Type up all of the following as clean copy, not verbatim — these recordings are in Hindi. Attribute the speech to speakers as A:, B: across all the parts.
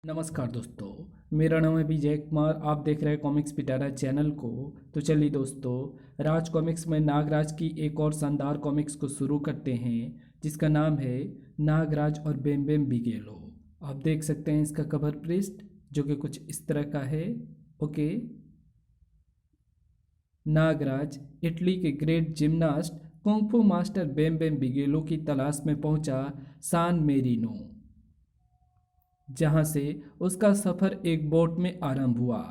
A: नमस्कार दोस्तों। मेरा नाम है विजय कुमार। आप देख रहे हैं कॉमिक्स पिटारा चैनल को। तो चलिए दोस्तों, राज कॉमिक्स में नागराज की एक और शानदार कॉमिक्स को शुरू करते हैं, जिसका नाम है नागराज और बेम बेम बिगेलो। आप देख सकते हैं इसका कवर पृष्ठ, जो कि कुछ इस तरह का है। ओके। नागराज इटली के ग्रेट जिम्नास्ट कुंग फू मास्टर बेम बेम बिगेलो की तलाश में पहुंचा सान मेरिनो, जहां से उसका सफर एक बोट में आरंभ हुआ।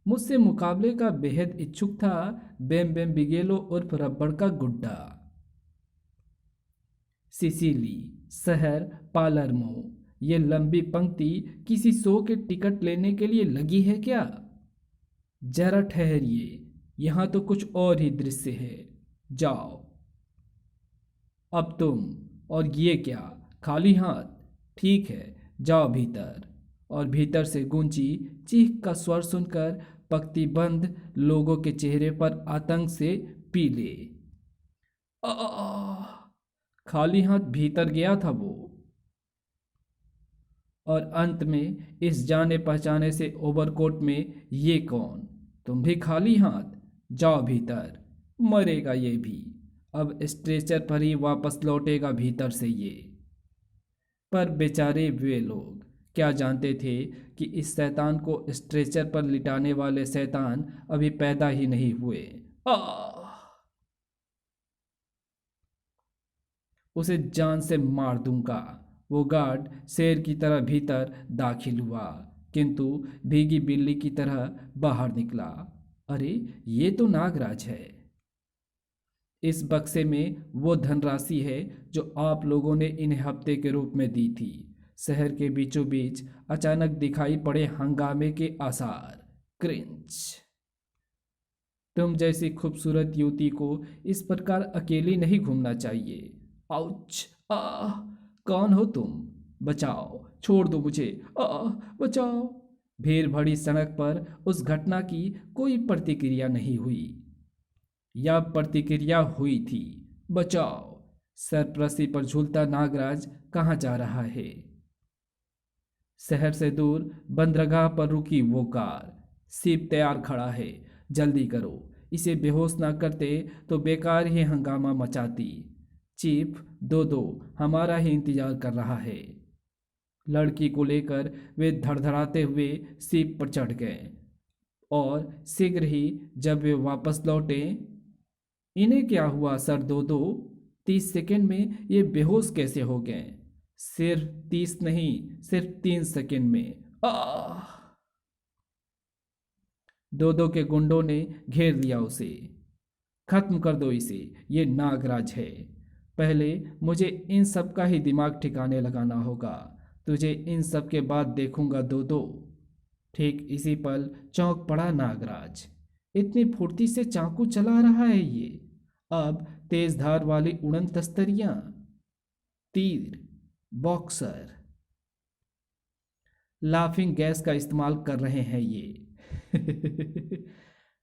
A: मुझसे मुकाबले का बेहद इच्छुक था बेम बेम बिगेलो उर्फ रबड़ का गुड्डा। सिसिली शहर पालरमो। ये लंबी पंक्ति किसी शो के टिकट लेने के लिए लगी है क्या? जरा ठहरिए, यहाँ तो कुछ और ही दृश्य है। जाओ। अब तुम। और ये क्या, खाली हाथ? ठीक है, जाओ भीतर। और भीतर से गूंजी चीख का स्वर सुनकर पंक्तिबंद लोगों के चेहरे पर आतंक से पीले। आह! खाली हाथ भीतर गया था वो। और अंत में इस जाने पहचाने से ओवरकोट में ये कौन? तुम भी खाली हाथ? जाओ भीतर। मरेगा ये भी। अब स्ट्रेचर पर ही वापस लौटेगा भीतर से ये। पर बेचारे वे लोग क्या जानते थे कि इस शैतान को स्ट्रेचर पर लिटाने वाले शैतान अभी पैदा ही नहीं हुए। आह! उसे जान से मार दूंगा। वो गार्ड शेर की तरह भीतर दाखिल हुआ, किंतु भीगी बिल्ली की तरह बाहर निकला। अरे, ये तो नागराज है। इस बक्से में वो धनराशि है जो आप लोगों ने इन्हें हफ्ते के रूप में दी थी। शहर के बीचों बीच अचानक दिखाई पड़े हंगामे के आसार। क्रिंच। तुम जैसी खूबसूरत युवती को इस प्रकार अकेली नहीं घूमना चाहिए। आउच! आह! कौन हो तुम? बचाओ! छोड़ दो मुझे! आह! बचाओ! भीड़ भरी सड़क पर उस घटना की कोई प्रतिक्रिया नहीं हुई, या प्रतिक्रिया हुई थी। बचाओ! सरप्रसी पर झूलता नागराज कहाँ जा रहा है? शहर से दूर बंदरगाह पर रुकी वो कार। शिप तैयार खड़ा है। जल्दी करो, इसे बेहोश ना करते तो बेकार ही हंगामा मचाती। चीफ, दो दो हमारा ही इंतजार कर रहा है। लड़की को लेकर वे धड़धड़ाते हुए शिप पर चढ़ गए, और शीघ्र ही जब वे वापस लौटे। इन्हें क्या हुआ सर? दो दो 30 सेकंड में ये बेहोश कैसे हो गए? सिर्फ 30 नहीं, सिर्फ 3 सेकंड में। आह! दो दो के गुंडों ने घेर लिया उसे। खत्म कर दो इसे, ये नागराज है। पहले मुझे इन सब का ही दिमाग ठिकाने लगाना होगा। तुझे इन सब के बाद देखूंगा दो दो। ठीक इसी पल चौंक पड़ा नागराज। इतनी फुर्ती से चाकू चला रहा है ये। अब तेज धार वाली उड़न तस्तरियां, तीर, बॉक्सर, लाफिंग गैस का इस्तेमाल कर रहे हैं ये।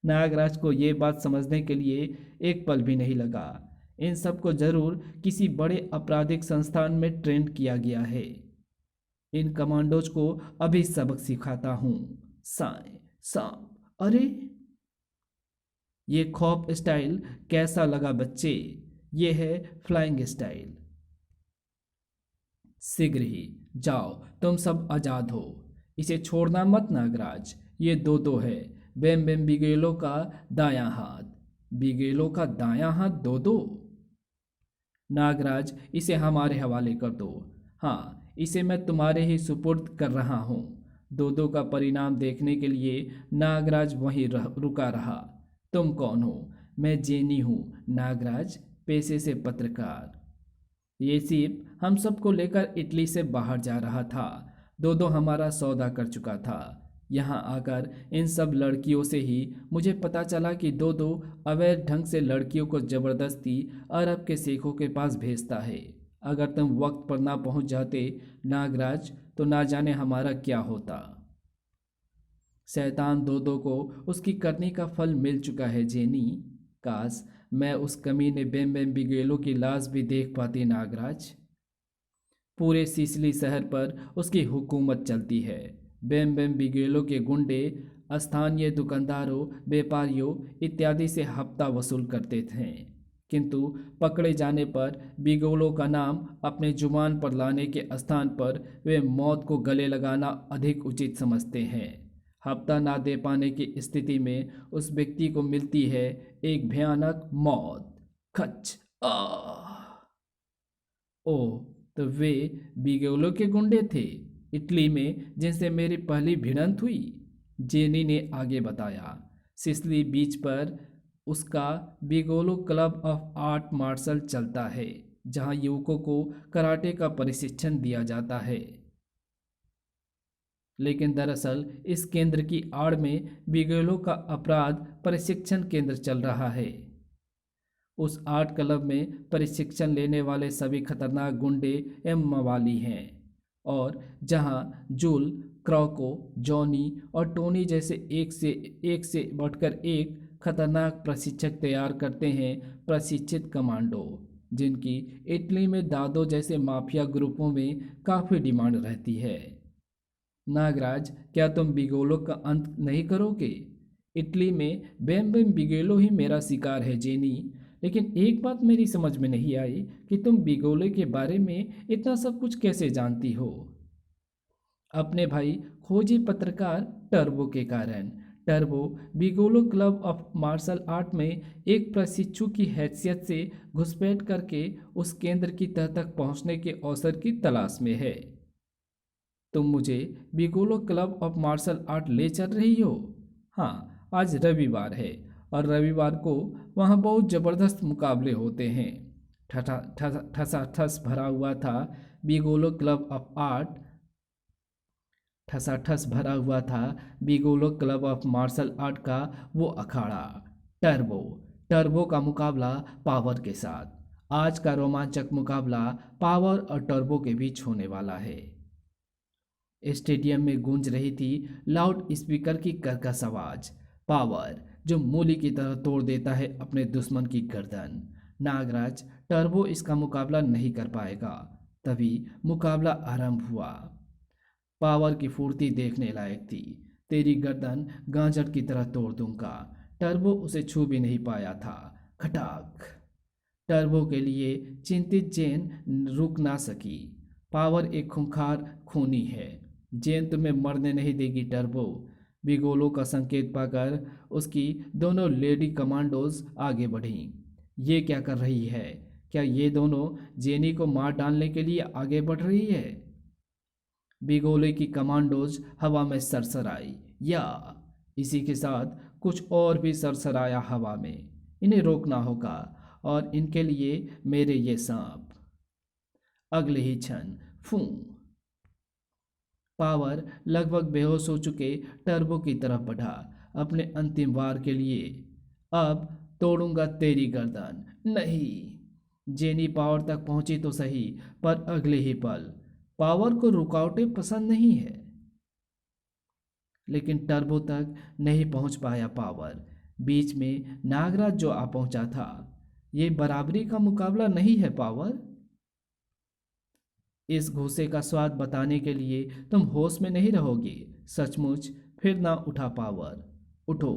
A: नागराज को ये बात समझने के लिए एक पल भी नहीं लगा। इन सबको जरूर किसी बड़े आपराधिक संस्थान में ट्रेन किया गया है। इन कमांडोज को अभी सबक सिखाता हूँ। साए सांप। अरे, ये खौफ स्टाइल कैसा लगा बच्चे? ये है फ्लाइंग स्टाइल। शीघ्र ही जाओ, तुम सब आजाद हो। इसे छोड़ना मत नागराज। ये दो दो है, बेम बेम बिगेलो का दायां हाथ। बिगेलो का दायां हाथ दो दो। नागराज, इसे हमारे हवाले कर दो। हाँ, इसे मैं तुम्हारे ही सुपुर्द कर रहा हूँ। दो दो का परिणाम देखने के लिए नागराज वहीं रुका रहा। तुम कौन हो? मैं जेनी हूँ नागराज, पेशे से पत्रकार। ये सीप हम सबको लेकर इटली से बाहर जा रहा था। दो दो हमारा सौदा कर चुका था। यहाँ आकर इन सब लड़कियों से ही मुझे पता चला कि दो दो अवैध ढंग से लड़कियों को जबरदस्ती अरब के शेखों के पास भेजता है। अगर तुम वक्त पर ना पहुंच जाते नागराज, तो ना जाने हमारा क्या होता। शैतान दो दो को उसकी करनी का फल मिल चुका है जेनी। काश मैं उस कमीने बेम बेम बिगेलो की लाश भी देख पाती नागराज। पूरे सिसिली शहर पर उसकी हुकूमत चलती है। बेम बेम बिगेलो के गुंडे स्थानीय दुकानदारों, व्यापारियों इत्यादि से हफ्ता वसूल करते थे, किंतु पकड़े जाने पर बिगोलो का नाम अपने जुबान पर लाने के स्थान पर वे मौत को गले लगाना अधिक उचित समझते हैं। हफ्ता ना दे पाने की स्थिति में उस व्यक्ति को मिलती है एक भयानक मौत। खच आ ओ, तो वे बिगोलो के गुंडे थे इटली में जिनसे मेरी पहली भिड़ंत हुई, जेनी ने आगे बताया। सिसली बीच पर उसका बिगोलो क्लब ऑफ आर्ट मार्शल चलता है, जहां युवकों को कराटे का प्रशिक्षण दिया जाता है। लेकिन दरअसल इस केंद्र की आड़ में बिगेलो का अपराध प्रशिक्षण केंद्र चल रहा है। उस आर्ट क्लब में प्रशिक्षण लेने वाले सभी खतरनाक गुंडे एवं मवाली हैं, और जहां जूल, क्रॉको, जॉनी और टोनी जैसे एक से बढ़कर एक खतरनाक प्रशिक्षक तैयार करते हैं प्रशिक्षित कमांडो, जिनकी इटली में दादो जैसे माफिया ग्रुपों में काफ़ी डिमांड रहती है। नागराज, क्या तुम बिगोलो का अंत नहीं करोगे? इटली में बैम बैम बिगेलो ही मेरा शिकार है जेनी, लेकिन एक बात मेरी समझ में नहीं आई कि तुम बिगोले के बारे में इतना सब कुछ कैसे जानती हो। अपने भाई खोजी पत्रकार टर्बो के कारण। टर्बो बिगोलो क्लब ऑफ मार्शल आर्ट में एक प्रशिक्षु की हैसियत से घुसपैठ करके उस केंद्र की तह तक पहुंचने के अवसर की तलाश में है। तुम मुझे बिगोलो क्लब ऑफ मार्शल आर्ट ले चल रही हो? हाँ, आज रविवार है और रविवार को वहाँ बहुत ज़बरदस्त मुकाबले होते हैं। ठसा ठस भरा हुआ था बिगोलो क्लब ऑफ आर्ट ठसाठस भरा हुआ था बिगोलो क्लब ऑफ मार्शल आर्ट का वो अखाड़ा। टर्बो टर्बो का मुकाबला पावर के साथ। आज का रोमांचक मुकाबला पावर और टर्बो के बीच होने वाला है। स्टेडियम में गूंज रही थी लाउड स्पीकर की कर्कश आवाज। पावर, जो मूली की तरह तोड़ देता है अपने दुश्मन की गर्दन। नागराज, टर्बो इसका मुकाबला नहीं कर पाएगा। तभी मुकाबला आरंभ हुआ। पावर की फुर्ती देखने लायक थी। तेरी गर्दन गाजर की तरह तोड़ दूंगा। टर्बो उसे छू भी नहीं पाया था। खटाक। टर्बो के लिए चिंतित जेन रुक ना सकी। पावर एक खूंखार खूनी है। जेन तुम्हें मरने नहीं देगी टर्बो। बिगोलो का संकेत पाकर उसकी दोनों लेडी कमांडोज आगे बढ़ीं। ये क्या कर रही है? क्या ये दोनों जेनी को मार डालने के लिए आगे बढ़ रही है? बिगोले की कमांडोज हवा में सरसराई, या इसी के साथ कुछ और भी सरसराया हवा में। इन्हें रोकना होगा, और इनके लिए मेरे ये सांप। अगले ही क्षण फू। पावर लगभग बेहोश हो चुके टर्बो की तरफ बढ़ा अपने अंतिम वार के लिए। अब तोड़ूंगा तेरी गर्दन। नहीं। जेनी पावर तक पहुंची तो सही, पर अगले ही पल पावर को रुकावटें पसंद नहीं है। लेकिन टर्बो तक नहीं पहुंच पाया पावर। बीच में नागराज जो आ पहुंचा था। ये बराबरी का मुकाबला नहीं है पावर। इस घूसे का स्वाद बताने के लिए तुम होश में नहीं रहोगे। सचमुच। फिर ना उठा पावर। उठो।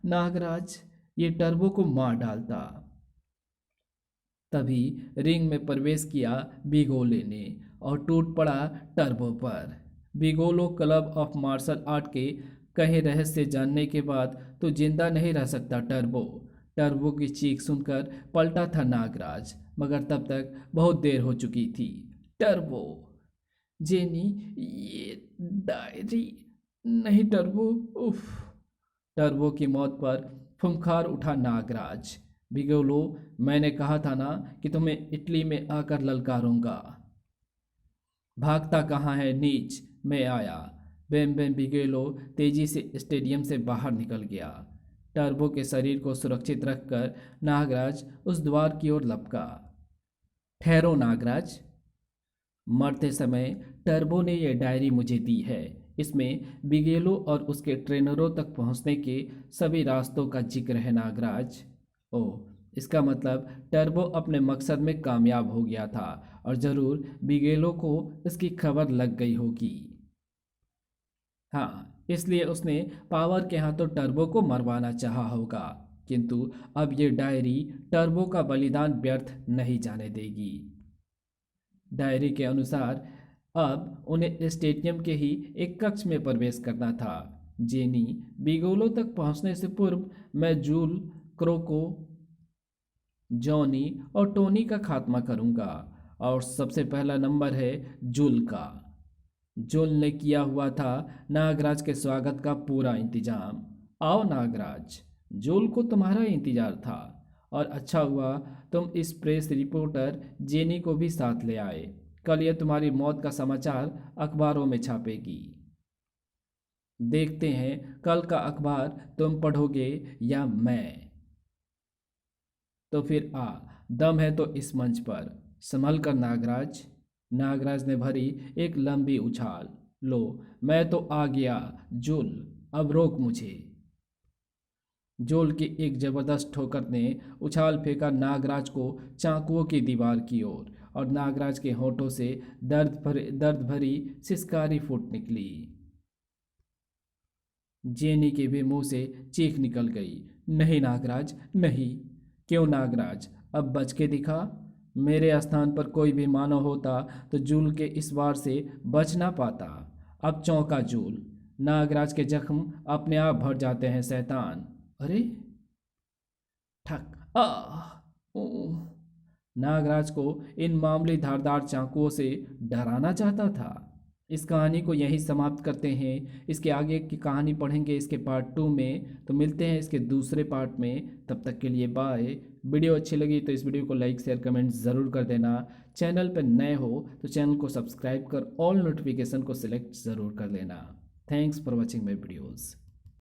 A: नागराज, ये टर्बो को मार डालता। तभी रिंग में प्रवेश किया बिगोले ने और टूट पड़ा टर्बो पर। बिगोलो क्लब ऑफ मार्शल आर्ट के कहे रहस्य जानने के बाद तो जिंदा नहीं रह सकता टर्बो। टर्बो की चीख सुनकर पलटा था नागराज, मगर तब तक बहुत देर हो चुकी थी। टर्बो। जेनी, ये डायरी नहीं टर्बो। उफ। टर्बो की मौत पर फुंकार उठा नागराज। बिगोलो, मैंने कहा था ना कि तुम्हें इटली में आकर ललकारूंगा। भागता कहाँ है नीच? मैं आया। बेम बेम बिगेलो तेजी से स्टेडियम से बाहर निकल गया। टर्बो के शरीर को सुरक्षित रखकर नागराज उस द्वार की ओर लपका। ठहरो नागराज। मरते समय टर्बो ने यह डायरी मुझे दी है। इसमें बिगेलो और उसके ट्रेनरों तक पहुंचने के सभी रास्तों का जिक्र है नागराज। ओह, इसका मतलब टर्बो अपने मकसद में कामयाब हो गया था, और ज़रूर बिगेलो को इसकी खबर लग गई होगी। हाँ, इसलिए उसने पावर के हाथों टर्बो को मरवाना चाहा होगा, किंतु अब ये डायरी टर्बो का बलिदान व्यर्थ नहीं जाने देगी। डायरी के अनुसार अब उन्हें स्टेडियम के ही एक कक्ष में प्रवेश करना था। जेनी बिगोलो तक पहुंचने से पूर्व मैं जूल, क्रोको, जॉनी और टोनी का खात्मा करूंगा। और सबसे पहला नंबर है जूल का। जूल ने किया हुआ था नागराज के स्वागत का पूरा इंतजाम। आओ नागराज, जूल को तुम्हारा इंतजार था। और अच्छा हुआ तुम इस प्रेस रिपोर्टर जेनी को भी साथ ले आए। कल यह तुम्हारी मौत का समाचार अखबारों में छापेगी। देखते हैं कल का अखबार तुम पढ़ोगे या मैं। तो फिर आ, दम है तो इस मंच पर संभल कर नागराज। नागराज ने भरी एक लंबी उछाल। लो, मैं तो आ गया जुल, अब रोक मुझे। जोल की एक जबरदस्त ठोकर ने उछाल फेंका नागराज को चाकुओं की दीवार की ओर, और नागराज के होठों से दर्द भरी सिसकारी फूट निकली। जेनी के भी मुंह से चीख निकल गई। नहीं नागराज, नहीं। क्यों नागराज, अब बच के दिखा। मेरे स्थान पर कोई भी मानव होता तो जूल के इस वार से बच ना पाता। अब चौंका जूल। नागराज के जख्म अपने आप भर जाते हैं शैतान। अरे, ठक आ ऊ। नागराज को इन मामूली धारदार चाकुओं से डराना चाहता था। इस कहानी को यहीं समाप्त करते हैं। इसके आगे की कहानी पढ़ेंगे इसके पार्ट 2 में। तो मिलते हैं इसके दूसरे पार्ट में। तब तक के लिए बाय। वीडियो अच्छी लगी तो इस वीडियो को लाइक शेयर कमेंट ज़रूर कर देना। चैनल पर नए हो तो चैनल को सब्सक्राइब कर ऑल नोटिफिकेशन को सिलेक्ट ज़रूर कर लेना। Thanks for watching my videos.